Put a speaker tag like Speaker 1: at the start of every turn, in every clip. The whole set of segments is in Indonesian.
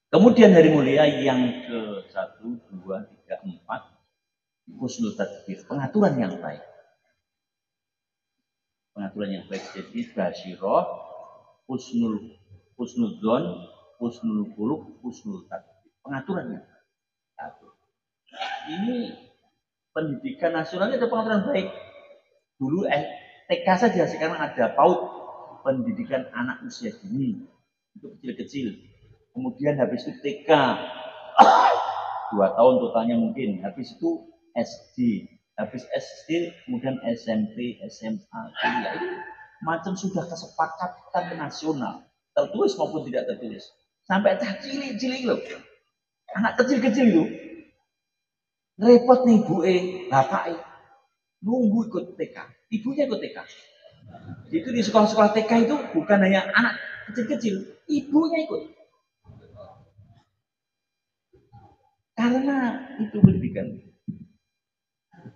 Speaker 1: Kemudian hari mulia yang ke 1, 2, 3, 4, husnul tadbir, pengaturan yang baik. Pengaturan yang baik jadi basyirah, husnul dzon, husnul khuluq, husnul tadbir. Pengaturan yang baik. Ini pendidikan nasionalnya ada pengaturan baik. Dulu TK saja, sekarang ada PAUD, pendidikan anak usia dini, untuk kecil-kecil. Kemudian habis itu TK, 2 tahun totalnya mungkin. Habis itu SD, habis SD kemudian SMP, SMA, kuliah. Itu macam sudah kesepakatan nasional, tertulis maupun tidak tertulis. Sampai cah cilik-cilik loh, anak kecil-kecil itu repot nih bapak nunggu ikut TK, ibunya ikut TK. Itu di sekolah-sekolah TK itu bukan hanya anak kecil-kecil, ibunya ikut. Karena itu pendidikan.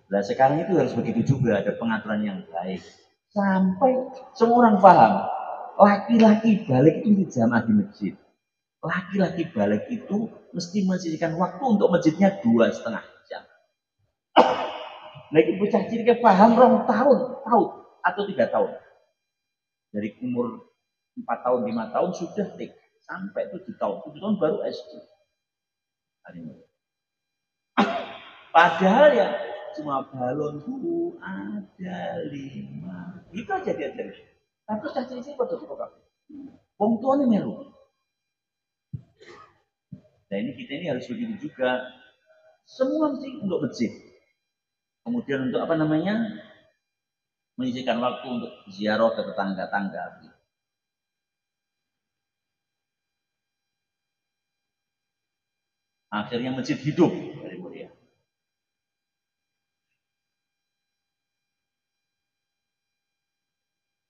Speaker 1: Nah sekarang itu harus begitu juga, ada pengaturan yang baik. Sampai semua orang paham, laki-laki balik itu dijamaah di masjid. Laki-laki balik itu mesti menyisihkan waktu untuk masjidnya 2,5 jam. Lagi bocah cilik paham 2 tahun, atau 3 tahun. Dari umur 4 tahun, 5 tahun sudah sampai 7 tahun. 7 tahun baru SD. Padahal ya cuma balon dulu ada 5. Itu aja diajarin. Tapi cacing ini pada suka. Wong tuane melu. Nah kita ini harus begitu juga. Semua mesti untuk masjid. Kemudian untuk apa namanya? Menyisihkan waktu untuk ziarah ke tetangga-tangga. Akhirnya masjid hidup dari mulia.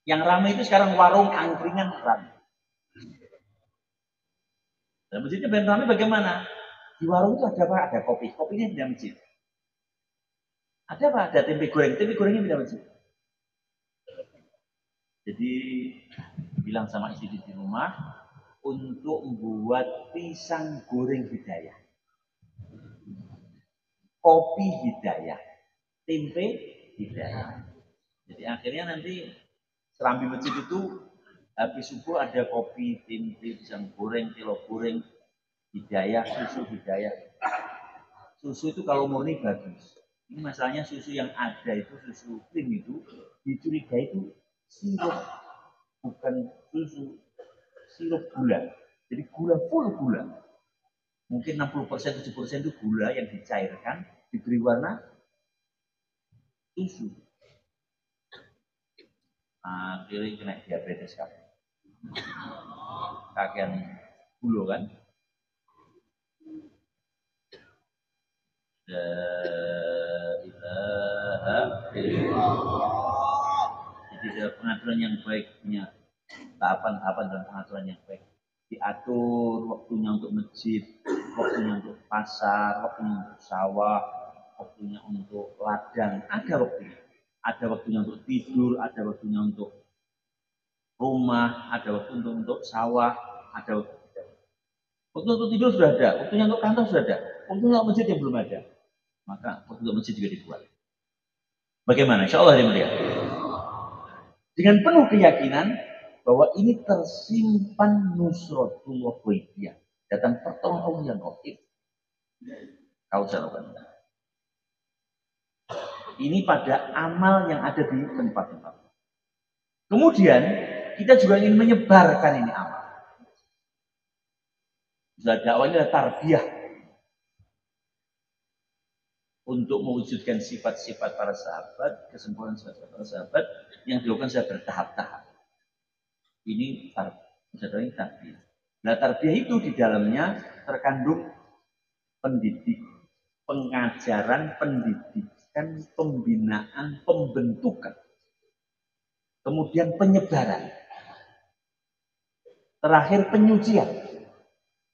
Speaker 1: Yang ramai itu sekarang warung angkringan ramai. Dan masjidnya ben ramai bagaimana? Di warung itu ada apa? Ada kopi. Kopinya di masjid. Ada apa? Ada tempe goreng. Tempe gorengnya di masjid. Jadi bilang sama istri di rumah untuk membuat pisang goreng hidayah, kopi hidayah, tempe hidayah. Jadi akhirnya nanti serambi masjid itu habis subuh ada kopi, tempe, pisang goreng, telo goreng, hidayah, susu hidayah. Susu itu kalau murni bagus. Ini masalahnya susu yang ada itu, susu krim itu dicurigai itu sirup, bukan susu, sirup gula. Jadi gula full gula. Mungkin 60%, 70% itu gula yang dicairkan, diberi warna susu. Akhirnya kena diabetes kan. Kakean gula kan. Jadi ada pengaturan yang baiknya, tahapan-tahapan dan pengaturan yang baik. Diatur waktunya untuk masjid, waktunya untuk pasar, waktunya untuk sawah, waktunya untuk ladang, ada waktunya. Ada waktunya untuk tidur, ada waktunya untuk rumah, ada waktu untuk sawah, ada waktu. Waktu untuk tidur sudah ada, waktunya untuk kantor sudah ada, waktunya untuk masjid yang belum ada. Maka waktu untuk masjid juga dibuat. Bagaimana? Insya Allah melihat. Dengan penuh keyakinan bahwa ini tersimpan nusratullah ghaibiyah, datang pertolongan Allah yang gaib. Kau lakukan. Ini pada amal yang ada di tempat-tempat. Kemudian kita juga ingin menyebarkan ini amal. Dakwahnya adalah tarbiyah untuk mewujudkan sifat-sifat para sahabat, kesempurnaan sifat para sahabat yang dilakukan secara bertahap-tahap. Ini tarbiyah. Nah, tarbiyah itu di dalamnya terkandung pendidik, pengajaran, pendidikan, pembinaan, pembentukan. Kemudian penyebaran. Terakhir penyucian.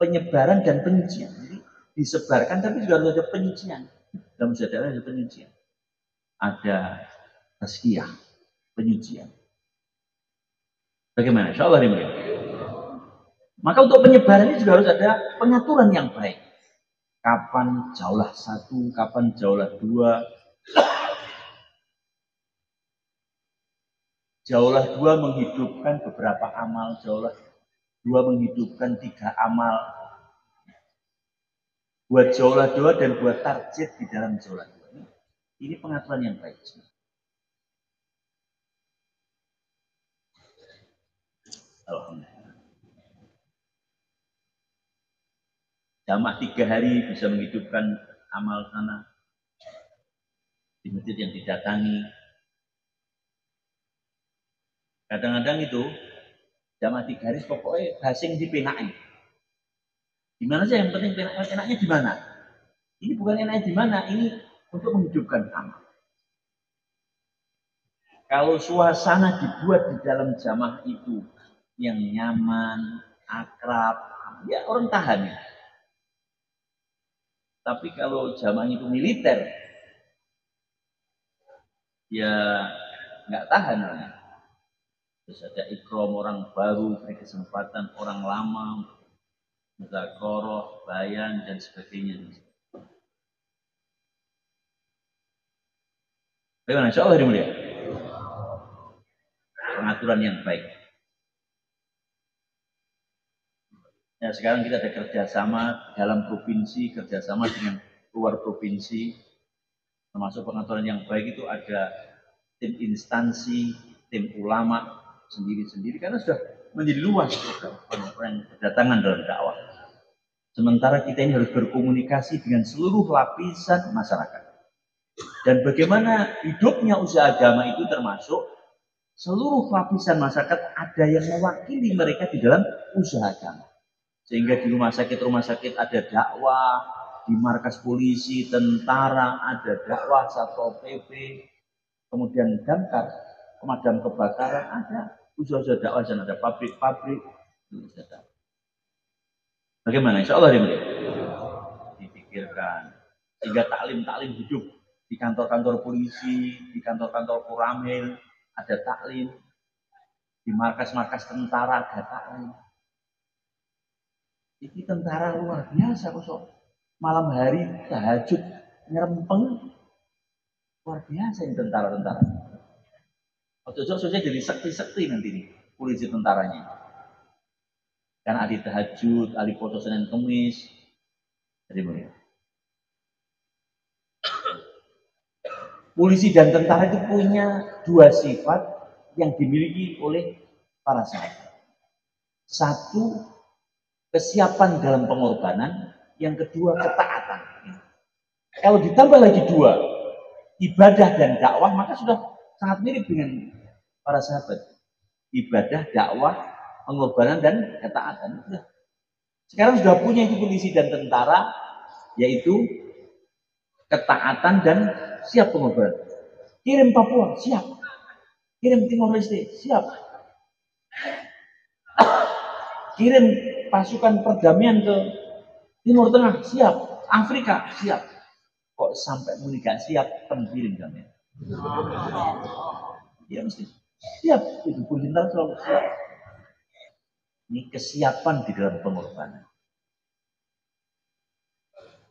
Speaker 1: Penyebaran dan penyucian. Jadi disebarkan tapi juga harus ada penyucian. Dalam sejarah ada penyucian. Ada tazkiyah, penyucian. Bagaimana? Insya Allah dimulai. Maka untuk penyebaran ini juga harus ada pengaturan yang baik. Kapan jauhlah satu, kapan jauhlah dua. Jauhlah dua menghidupkan beberapa amal, jauhlah dua menghidupkan 3 amal. Buat jauhlah dua dan buat target di dalam jauhlah dua. Ini pengaturan yang baik. Alhamdulillah. Jamak 3 hari bisa menghidupkan amal sana di masjid yang didatangi. Kadang-kadang itu jamak 3 hari pokoknya basing di penai. Di mana sih yang penting enaknya di mana? Ini bukan enaknya di mana, ini untuk menghidupkan amal. Kalau suasana dibuat di dalam jamaah itu yang nyaman, akrab, ya orang tahan ya. Tapi kalau jamaah itu militer, ya nggak tahan orangnya. Terus ada ikram orang baru, beri kesempatan orang lama, muzakoroh, bayan, dan sebagainya. Bagaimana? Insya Allah dimulia. Pengaturan yang baik. Ya, sekarang kita ada kerjasama dalam provinsi, kerjasama dengan luar provinsi, termasuk pengaturan yang baik itu ada tim instansi, tim ulama sendiri-sendiri, karena sudah menjadi luas orang yang berdatangan dalam dakwah. Sementara kita ini harus berkomunikasi dengan seluruh lapisan masyarakat. Dan bagaimana hidupnya usaha agama itu termasuk seluruh lapisan masyarakat ada yang mewakili mereka di dalam usaha agama. Sehingga di rumah sakit ada dakwah, di markas polisi, tentara, ada dakwah, Satpol PP, kemudian damkar, pemadam kebakaran, ada usaha-usaha dakwah, dan ada pabrik-pabrik. Bagaimana? Insya Allah dipikirkan. Sehingga taklim hidup di kantor-kantor polisi, di kantor-kantor Koramil, ada taklim. Di markas-markas tentara ada taklim. Ini tentara luar biasa kok. Malam hari tahajud nyerempeng, luar biasa ini tentara-tentara. Ojo-ojo jadi sekti-sekti nanti nih polisi tentaranya. Karena ahli tahajud, ahli foto Senin Kemis. Jadi boleh. Polisi dan tentara itu punya 2 sifat yang dimiliki oleh para sahabat. 1, kesiapan dalam pengorbanan, yang kedua ketaatan. Kalau ditambah lagi 2, ibadah dan dakwah, maka sudah sangat mirip dengan para sahabat. Ibadah, dakwah, pengorbanan dan ketaatan. Sekarang sudah punya itu polisi dan tentara, yaitu ketaatan dan siap pengorbanan. Kirim Papua, siap. Kirim Timor Leste, siap. Kirim pasukan perdamaian ke Timur Tengah, siap. Afrika, siap. Kok sampai muni gak siap, pengirim kami. Ya mesti siap. Itu pun selalu siap. Ini kesiapan di dalam pengorbanan.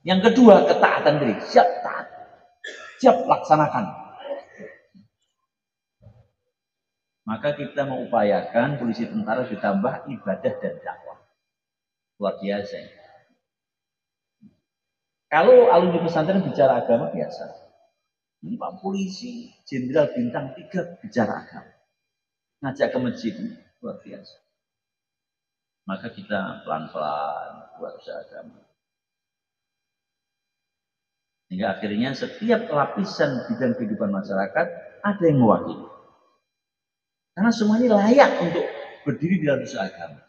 Speaker 1: Yang kedua, ketaatan diri. Siap taat. Siap laksanakan. Maka kita mengupayakan polisi tentara ditambah ibadah dan dakwah. Luar biasa. Kalau alumni pesantren bicara agama biasa. Ini Pak Polisi, Jenderal Bintang 3 bicara agama. Ngajak ke masjid, luar biasa. Maka kita pelan-pelan buat usaha agama. Hingga akhirnya setiap lapisan bidang kehidupan masyarakat ada yang mewakili. Karena semuanya layak untuk berdiri di dalam usaha agama.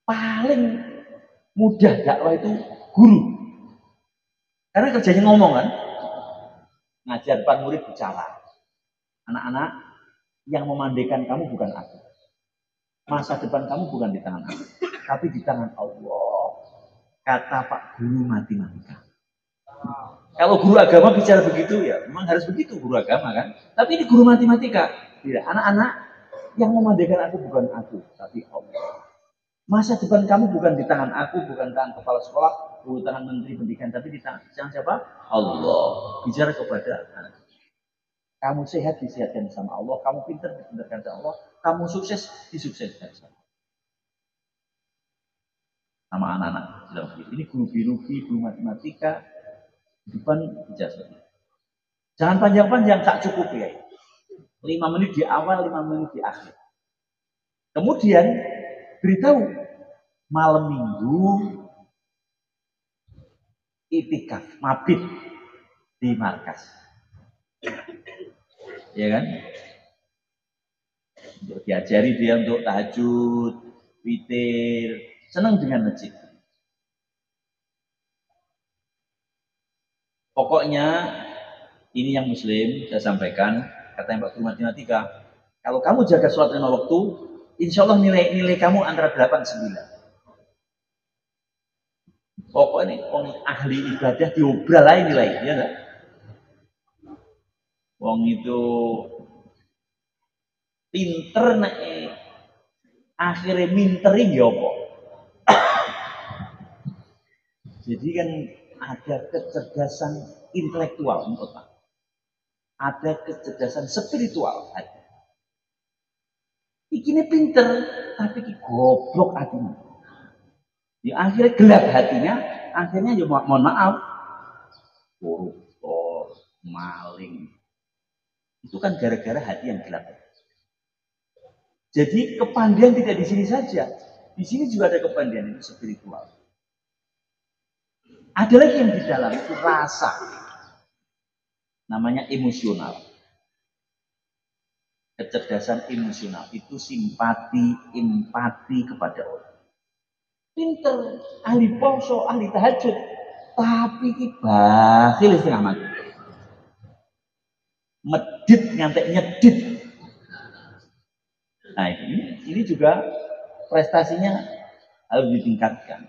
Speaker 1: Paling mudah dakwah itu guru. Karena kerjanya ngomong kan. Ngajar depan murid bicara. Anak-anak, yang memandikan kamu bukan aku. Masa depan kamu bukan di tangan aku, tapi di tangan Allah. Kata Pak Guru matematika. Kalau guru agama bicara begitu ya memang harus begitu guru agama kan. Tapi ini guru matematika. Tidak, anak-anak Yang memandikan aku bukan aku, tapi Allah. Masa depan kamu bukan di tangan aku, bukan tangan kepala sekolah, bukan tangan menteri pendidikan, tapi di tangan siapa? Allah. Bicara kepada anak. Kamu sehat disehatkan sama Allah, kamu pintar dipintarkan sama Allah, kamu sukses disukseskan sama anak-anak. Ini guru biologi, guru matematika, depan ijazah. Jangan panjang-panjang, tak cukup ya. 5 menit di awal, 5 menit di akhir. Kemudian beritahu malam minggu itikaf, mabit di markas. Ya kan? Untuk diajari dia untuk tahajud, witir, senang dengan masjid. Pokoknya ini yang muslim saya sampaikan, kata yang Pak Guru Matematika, kalau kamu jaga sholat 5 waktu, insya Allah nilai kamu antara 8-9. Pokoknya orang ahli ibadah diobral aja nilai, ya enggak? Wong itu pinter nek akhirnya minteri ya apa? Jadi kan ada kecerdasan intelektual menurut Pak. Ada kecerdasan spiritual. Ikine pinter, tapi ki goblok hatinya. Ya akhirnya gelap hatinya, akhirnya ya mohon maaf, koruptor, maling. Itu kan gara-gara hati yang gelap. Jadi kepandaian tidak di sini saja, di sini juga ada kepandaian itu spiritual. Ada lagi yang di dalam itu rasa, namanya emosional. Kecerdasan emosional itu simpati, empati kepada orang. Pinter, ahli poso, ahli tahajud, tapi bakhil setengah mati. Medit ngantek nyedit. Nah ini juga prestasinya harus ditingkatkan.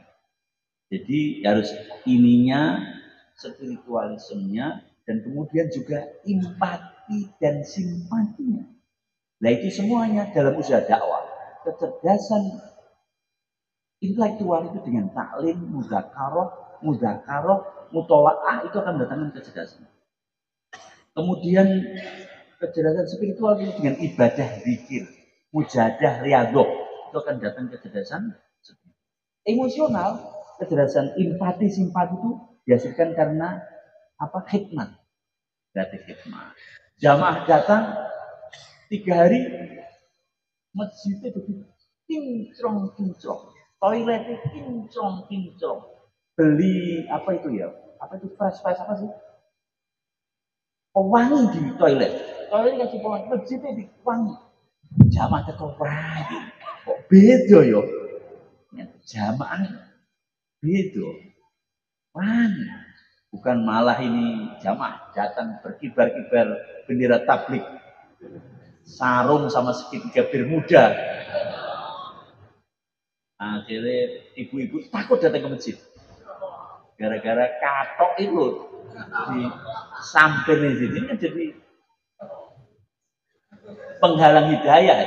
Speaker 1: Jadi harus ininya, spiritualismenya, dan kemudian juga empati dan simpatinya. Nah itu semuanya dalam usaha dakwah. Kecerdasan intelektual itu dengan taklim, mudzakarah, mutolaah itu akan mendatangkan kecerdasan. Kemudian kecerdasan spiritual itu dengan ibadah zikir, mujahadah riyadhah itu akan datang kecerdasan emosional, kecerdasan empati simpati itu dihasilkan karena apa? Hikmat. Berarti hikmat. Jamaah datang 3 hari masjidnya begitu kinclong. Toiletnya kinclong. Beli apa itu ya? Apa itu fresh apa sih? Pewangi di toilet. Toilet kasih pewangi, masjidnya diwangi. Jamaah kewangi. Kok beda ya? Jamaah beda. Wangi. Bukan malah ini jamaah datang berkibar-kibar bendera tablik. Sarung sama segitiga bermuda. Akhirnya ibu-ibu takut datang ke masjid. Gara-gara katok itu di samping ini kan jadi penghalang hidayah.